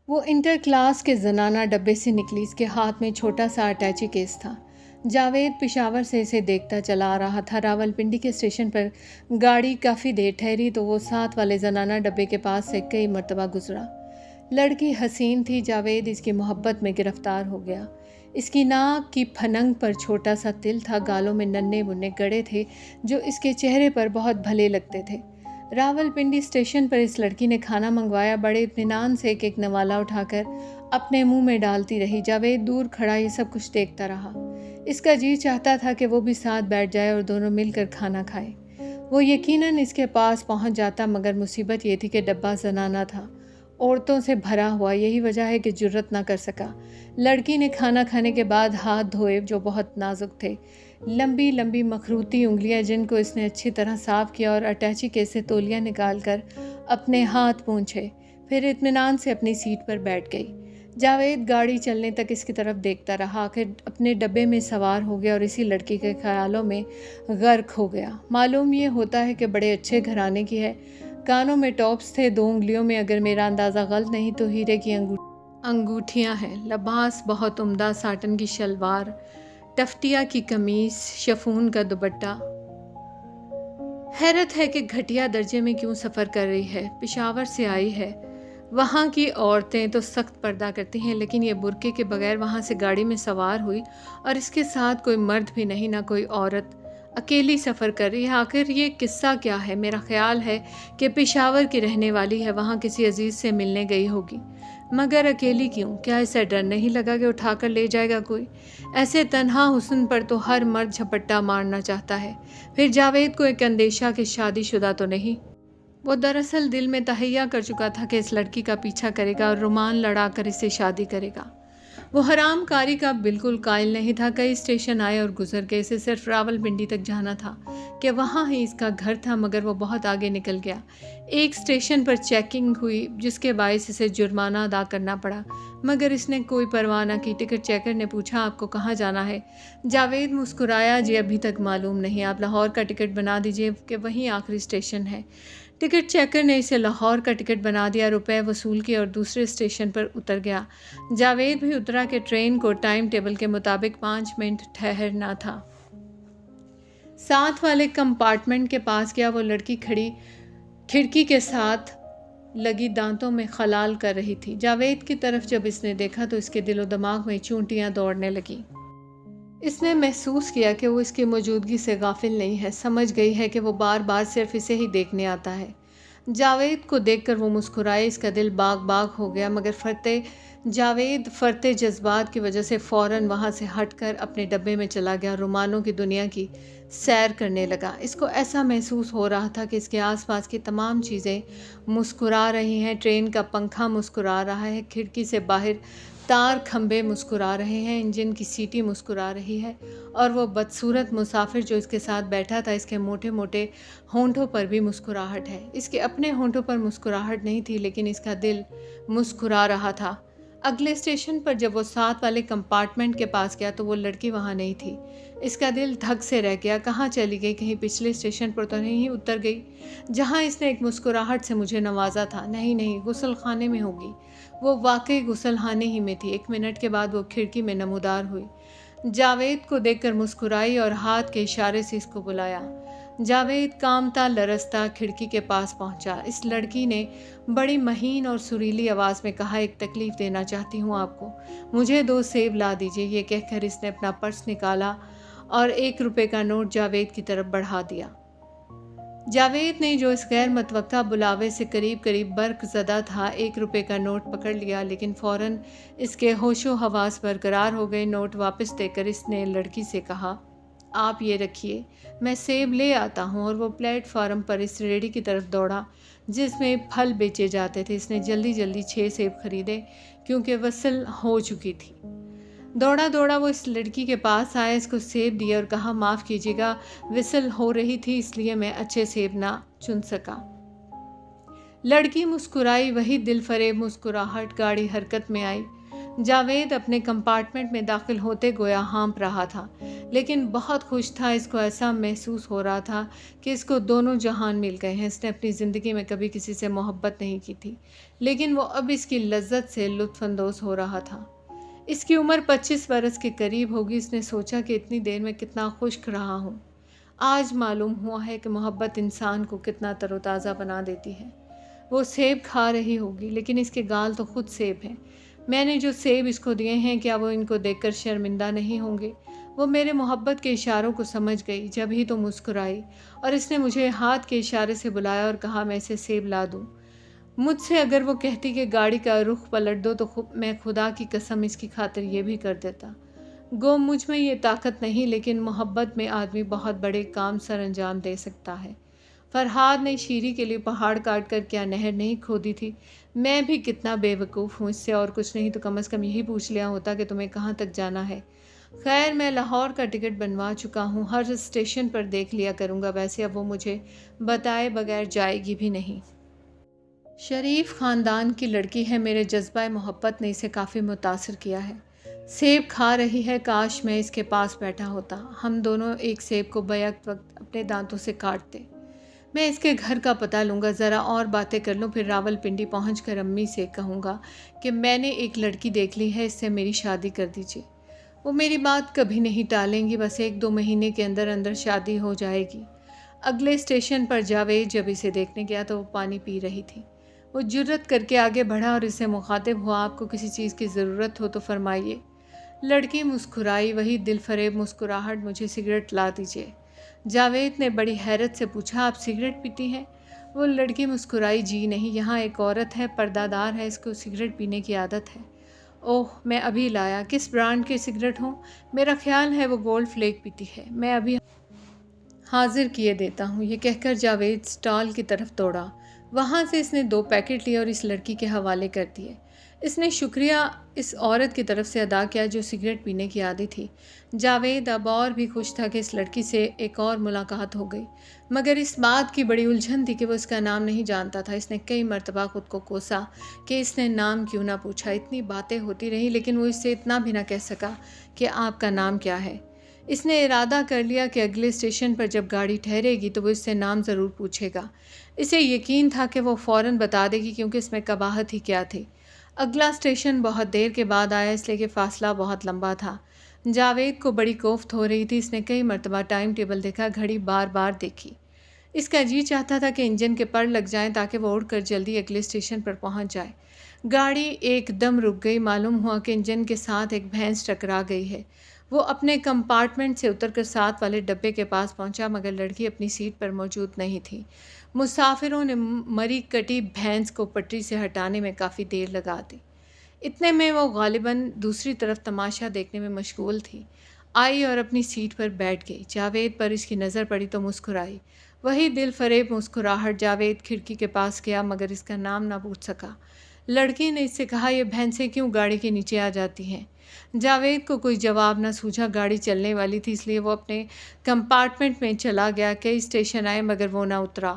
وہ inter class کے زنانہ ڈبے سے نکلی۔ اس کے ہاتھ میں چھوٹا سا اٹیچی کیس تھا۔ جاوید پشاور سے اسے دیکھتا چلا آ رہا تھا۔ راولپنڈی کے اسٹیشن پر گاڑی کافی دیر ٹھہری تو وہ ساتھ والے زنانہ ڈبے کے پاس سے کئی مرتبہ گزرا۔ لڑکی حسین تھی۔ جاوید اس کی محبت میں گرفتار ہو گیا۔ اس کی ناک کی پھننگ پر چھوٹا سا تل تھا، گالوں میں ننھے منھے گڑھے تھے جو اس کے چہرے پر بہت بھلے لگتے تھے۔ راولپنڈی اسٹیشن پر اس لڑکی نے کھانا منگوایا۔ بڑے اطمینان سے ایک ایک نوالہ اٹھا کر اپنے منہ میں ڈالتی رہی۔ جاوید دور کھڑا یہ سب کچھ دیکھتا رہا۔ اس کا جی چاہتا تھا کہ وہ بھی ساتھ بیٹھ جائے اور دونوں مل کر کھانا کھائیں۔ وہ یقیناً اس کے پاس پہنچ جاتا، مگر مصیبت یہ تھی کہ ڈبہ زنانہ تھا، عورتوں سے بھرا ہوا۔ یہی وجہ ہے کہ جرأت نہ کر سکا۔ لڑکی نے کھانا کھانے کے بعد ہاتھ دھوئے جو بہت نازک تھے۔ لمبی لمبی مخروطی انگلیاں جن کو اس نے اچھی طرح صاف کیا اور اٹیچی کیس سے تولیہ نکال کر اپنے ہاتھ پونچھے، پھر اطمینان سے اپنی سیٹ پر بیٹھ گئی۔ جاوید گاڑی چلنے تک اس کی طرف دیکھتا رہا، آخر اپنے ڈبے میں سوار ہو گیا اور اسی لڑکی کے خیالوں میں غرق ہو گیا۔ معلوم یہ ہوتا ہے کہ بڑے اچھے گھرانے کی ہے۔ کانوں میں ٹاپس تھے، 2 انگلیوں میں اگر میرا اندازہ غلط نہیں تو ہیرے کی انگوٹھیاں ہیں۔ لباس بہت عمدہ، ساٹن کی شلوار، ٹفٹیا کی قمیص، شفون کا دوپٹہ۔ حیرت ہے کہ گھٹیا درجے میں کیوں سفر کر رہی ہے۔ پشاور سے آئی ہے۔ وہاں کی عورتیں تو سخت پردہ کرتی ہیں، لیکن یہ برقعے کے بغیر وہاں سے گاڑی میں سوار ہوئی اور اس کے ساتھ کوئی مرد بھی نہیں، نہ کوئی عورت۔ اکیلی سفر کر رہی ہے۔ آخر یہ قصہ کیا ہے؟ میرا خیال ہے کہ پشاور کی رہنے والی ہے، وہاں کسی عزیز سے ملنے گئی ہوگی، مگر اکیلی کیوں؟ کیا اسے ڈر نہیں لگا کہ اٹھا کر لے جائے گا کوئی؟ ایسے تنہا حسن پر تو ہر مرد جھپٹا مارنا چاہتا ہے۔ پھر جاوید کو ایک اندیشہ کہ شادی شدہ تو نہیں۔ وہ دراصل دل میں تہیہ کر چکا تھا کہ اس لڑکی کا پیچھا کرے گا اور رومان لڑا کر اس سے شادی کرے گا۔ وہ حرام کاری کا بالکل قائل نہیں تھا۔ کئی اسٹیشن آئے اور گزر گئے، اسے صرف راولپنڈی تک جانا تھا کہ وہاں ہی اس کا گھر تھا، مگر وہ بہت آگے نکل گیا۔ ایک اسٹیشن پر چیکنگ ہوئی جس کے باعث اسے جرمانہ ادا کرنا پڑا، مگر اس نے کوئی پرواہ نہ کی۔ ٹکٹ چیکر نے پوچھا، آپ کو کہاں جانا ہے؟ جاوید مسکرایا، جی ابھی تک معلوم نہیں، آپ لاہور کا ٹکٹ بنا دیجئے کہ وہیں آخری اسٹیشن ہے۔ ٹکٹ چیکر نے اسے لاہور کا ٹکٹ بنا دیا، روپے وصول کیے اور دوسرے اسٹیشن پر اتر گیا۔ جاوید بھی اترا کہ ٹرین کو ٹائم ٹیبل کے مطابق 5 منٹ ٹھہرنا تھا۔ ساتھ والے کمپارٹمنٹ کے پاس گیا۔ وہ لڑکی کھڑکی کے ساتھ لگی دانتوں میں خلال کر رہی تھی۔ جاوید کی طرف جب اس نے دیکھا تو اس کے دل و دماغ میں چونٹیاں دوڑنے لگیں۔ اس نے محسوس کیا کہ وہ اس کی موجودگی سے غافل نہیں ہے، سمجھ گئی ہے کہ وہ بار بار صرف اسے ہی دیکھنے آتا ہے۔ جاوید کو دیکھ کر وہ مسکرائے، اس کا دل باغ باغ ہو گیا، مگر جاوید فرتے جذبات کی وجہ سے فوراً وہاں سے ہٹ کر اپنے ڈبے میں چلا گیا، رومانوں کی دنیا کی سیر کرنے لگا۔ اس کو ایسا محسوس ہو رہا تھا کہ اس کے آس پاس کی تمام چیزیں مسکرا رہی ہیں۔ ٹرین کا پنکھا مسکرا رہا ہے، کھڑکی سے باہر تار کھمبے مسکرا رہے ہیں، انجن کی سیٹی مسکرا رہی ہے، اور وہ بدصورت مسافر جو اس کے ساتھ بیٹھا تھا، اس کے موٹے موٹے ہونٹوں پر بھی مسکراہٹ ہے۔ اس کے اپنے ہونٹوں پر مسکراہٹ نہیں تھی، لیکن اس کا دل مسکرا رہا تھا۔ اگلے اسٹیشن پر جب وہ ساتھ والے کمپارٹمنٹ کے پاس گیا تو وہ لڑکی وہاں نہیں تھی۔ اس کا دل دھک سے رہ گیا۔ کہاں چلی گئی؟ کہیں پچھلے اسٹیشن پر تو نہیں اتر گئی جہاں اس نے ایک مسکراہٹ سے مجھے نوازا تھا؟ نہیں، غسل خانے میں ہوگی۔ وہ واقعی غسل خانے ہی میں تھی۔ 1 منٹ کے بعد وہ کھڑکی میں نمودار ہوئی، جاوید کو دیکھ کر مسکرائی اور ہاتھ کے اشارے سے اس کو بلایا۔ جاوید کامتا لرزتا کھڑکی کے پاس پہنچا۔ اس لڑکی نے بڑی مہین اور سریلی آواز میں کہا، ایک تکلیف دینا چاہتی ہوں آپ کو، مجھے 2 سیب لا دیجئے۔ یہ کہہ کر اس نے اپنا پرس نکالا اور 1 روپے کا نوٹ جاوید کی طرف بڑھا دیا۔ جاوید نے جو اس غیر متوقع بلاوے سے قریب برق زدہ تھا، 1 روپے کا نوٹ پکڑ لیا، لیکن فوراً اس کے ہوش و حواس برقرار ہو گئے۔ نوٹ واپس دے کر اس نے لڑکی سے کہا، آپ یہ رکھیے، میں سیب لے آتا ہوں، اور وہ پلیٹ فارم پر اس ریڑھی کی طرف دوڑا جس میں پھل بیچے جاتے تھے۔ اس نے جلدی 6 سیب خریدے کیونکہ وصل ہو چکی تھی۔ دوڑا وہ اس لڑکی کے پاس آیا، اس کو سیب دیا اور کہا، معاف کیجیے گا، وصل ہو رہی تھی اس لیے میں اچھے سیب نہ چن سکا۔ لڑکی مسکرائی، وہی دل فریب مسکراہٹ۔ گاڑی حرکت میں آئی۔ جاوید اپنے کمپارٹمنٹ میں داخل ہوتے گویا ہانپ رہا تھا، لیکن بہت خوش تھا۔ اس کو ایسا محسوس ہو رہا تھا کہ اس کو دونوں جہان مل گئے ہیں۔ اس نے اپنی زندگی میں کبھی کسی سے محبت نہیں کی تھی، لیکن وہ اب اس کی لذت سے لطف اندوز ہو رہا تھا۔ اس کی عمر 25 برس کے قریب ہوگی۔ اس نے سوچا کہ اتنی دیر میں کتنا خشک رہا ہوں۔ آج معلوم ہوا ہے کہ محبت انسان کو کتنا تر و تازہ بنا دیتی ہے۔ وہ سیب کھا رہی ہوگی، لیکن اس کے گال تو خود سیب ہیں۔ میں نے جو سیب اس کو دیے ہیں، کیا وہ ان کو دیکھ کر شرمندہ نہیں ہوں گے؟ وہ میرے محبت کے اشاروں کو سمجھ گئی، جب ہی تو مسکرائی، اور اس نے مجھے ہاتھ کے اشارے سے بلایا اور کہا میں اسے سیب لا دوں۔ مجھ سے اگر وہ کہتی کہ گاڑی کا رخ پلٹ دو تو میں خدا کی قسم اس کی خاطر یہ بھی کر دیتا۔ گو مجھ میں یہ طاقت نہیں، لیکن محبت میں آدمی بہت بڑے کام سر انجام دے سکتا ہے۔ فرحاد نے شیری کے لیے پہاڑ کاٹ کر کیا نہر نہیں کھودی تھی؟ میں بھی کتنا بے وقوف ہوں، اس سے اور کچھ نہیں تو کم از کم یہی پوچھ لیا ہوتا کہ تمہیں کہاں تک جانا ہے۔ خیر، میں لاہور کا ٹکٹ بنوا چکا ہوں، ہر اسٹیشن پر دیکھ لیا کروں گا۔ ویسے اب وہ مجھے بتائے بغیر جائے گی بھی نہیں۔ شریف خاندان کی لڑکی ہے، میرے جذبہ محبت نے اسے کافی متاثر کیا ہے۔ سیب کھا رہی ہے، کاش میں اس کے پاس بیٹھا ہوتا، ہم دونوں ایک سیب کو بیک وقت اپنے دانتوں سے کاٹتے۔ میں اس کے گھر کا پتہ لوں گا، ذرا اور باتیں کر لوں، پھر راول پنڈی پہنچ کر امی سے کہوں گا کہ میں نے ایک لڑکی دیکھ لی ہے، اس سے میری شادی کر دیجیے۔ وہ میری بات کبھی نہیں ٹالیں گی، بس 1-2 مہینے کے اندر اندر شادی ہو جائے گی۔ اگلے اسٹیشن پر جاوید جب اسے دیکھنے گیا تو وہ پانی پی رہی تھی۔ وہ جرأت کر کے آگے بڑھا اور اس سے مخاطب ہوا، آپ کو کسی چیز کی ضرورت ہو تو فرمائیے۔ لڑکی مسکرائی، وہی دل فریب مسکراہٹ، مجھے سگریٹ لا دیجیے۔ جاوید نے بڑی حیرت سے پوچھا، آپ سگریٹ پیتی ہیں؟ وہ لڑکی مسکرائی، جی نہیں، یہاں ایک عورت ہے، پردہ دار ہے، اس کو سگریٹ پینے کی عادت ہے۔ اوہ، میں ابھی لایا۔ کس برانڈ کے سگریٹ ہوں؟ میرا خیال ہے وہ گولڈ فلیک پیتی ہے، میں ابھی حاضر کیے دیتا ہوں۔ یہ کہہ کر جاوید سٹال کی طرف دوڑا۔ وہاں سے اس نے 2 پیکٹ لیے اور اس لڑکی کے حوالے کر دیے۔ اس نے شکریہ اس عورت کی طرف سے ادا کیا جو سگریٹ پینے کی عادی تھی۔ جاوید اب اور بھی خوش تھا کہ اس لڑکی سے ایک اور ملاقات ہو گئی، مگر اس بات کی بڑی الجھن تھی کہ وہ اس کا نام نہیں جانتا تھا۔ اس نے کئی مرتبہ خود کو کوسا کہ اس نے نام کیوں نہ پوچھا۔ اتنی باتیں ہوتی رہیں، لیکن وہ اس سے اتنا بھی نہ کہہ سکا کہ آپ کا نام کیا ہے۔ اس نے ارادہ کر لیا کہ اگلے اسٹیشن پر جب گاڑی ٹھہرے گی تو وہ اس سے نام ضرور پوچھے گا۔ اسے یقین تھا کہ وہ فوراً بتا دے گی، کیونکہ اس میں قباحت ہی کیا تھی۔ اگلا اسٹیشن بہت دیر کے بعد آیا، اس لیے کہ فاصلہ بہت لمبا تھا۔ جاوید کو بڑی کوفت ہو رہی تھی۔ اس نے کئی مرتبہ ٹائم ٹیبل دیکھا، گھڑی بار بار دیکھی۔ اس کا جی چاہتا تھا کہ انجن کے پر لگ جائیں تاکہ وہ اڑ کر جلدی اگلے اسٹیشن پر پہنچ جائے۔ گاڑی ایک دم رک گئی۔ معلوم ہوا کہ انجن کے ساتھ ایک بھینس ٹکرا گئی ہے۔ وہ اپنے کمپارٹمنٹ سے اتر کر ساتھ والے ڈبے کے پاس پہنچا، مگر لڑکی اپنی سیٹ پر موجود نہیں تھی۔ مسافروں نے مری کٹی بھینس کو پٹری سے ہٹانے میں کافی دیر لگا دی۔ اتنے میں وہ غالباً دوسری طرف تماشا دیکھنے میں مشغول تھی۔ آئی اور اپنی سیٹ پر بیٹھ گئی۔ جاوید پر اس کی نظر پڑی تو مسکرائی، وہی دل فریب مسکراہٹ۔ جاوید کھڑکی کے پاس گیا، مگر اس کا نام نہ پوچھ سکا۔ لڑکی نے اس سے کہا، یہ بھینسیں کیوں گاڑی کے نیچے آ جاتی ہیں؟ جاوید کو کوئی جواب نہ سوجھا۔ گاڑی چلنے والی تھی، اس لیے وہ اپنے کمپارٹمنٹ میں چلا گیا۔ کئی اسٹیشن آئے مگر وہ نہ اترا۔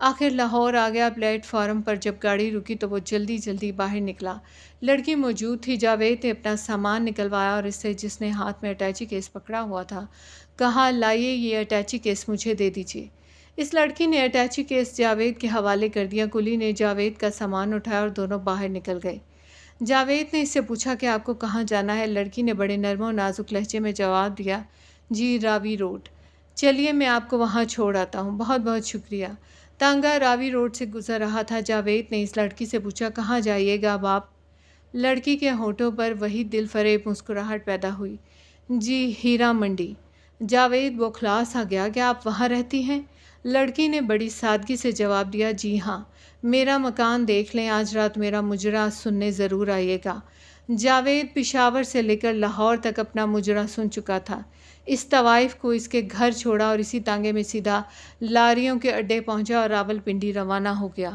آخر لاہور آ گیا۔ پلیٹ فارم پر جب گاڑی رکی تو وہ جلدی جلدی باہر نکلا۔ لڑکی موجود تھی۔ جاوید نے اپنا سامان نکلوایا اور اس سے، جس نے ہاتھ میں اٹیچی کیس پکڑا ہوا تھا، کہا، لائیے یہ اٹیچی کیس مجھے دے دیجیے۔ اس لڑکی نے اٹیچی کیس جاوید کے حوالے کر دیا۔ کلی نے جاوید کا سامان اٹھایا اور دونوں باہر نکل گئے۔ جاوید نے اس سے پوچھا کہ آپ کو کہاں جانا ہے؟ لڑکی نے بڑے نرم و نازک لہجے میں جواب دیا، جی راوی روڈ۔ چلیے میں آپ کو وہاں چھوڑ آتا ہوں، بہت بہت شکریہ۔ تانگا راوی روڈ سے گزر رہا تھا۔ جاوید نے اس لڑکی سے پوچھا، کہاں جائیے گا اب آپ؟ لڑکی کے ہونٹوں پر وہی دل فریب مسکراہٹ پیدا ہوئی، جی ہیرا منڈی۔ جاوید بوکھلا سا گیا، کیا آپ وہاں رہتی ہیں؟ لڑکی نے بڑی سادگی سے جواب دیا، جی ہاں، میرا مکان دیکھ لیں، آج رات میرا مجرا سننے ضرور آئیے گا۔ جاوید پشاور سے لے کر لاہور تک اپنا مجرا سن چکا تھا۔ اس طوائف کو اس کے گھر چھوڑا اور اسی تانگے میں سیدھا لاریوں کے اڈے پہنچا اور راول پنڈی روانہ ہو گیا۔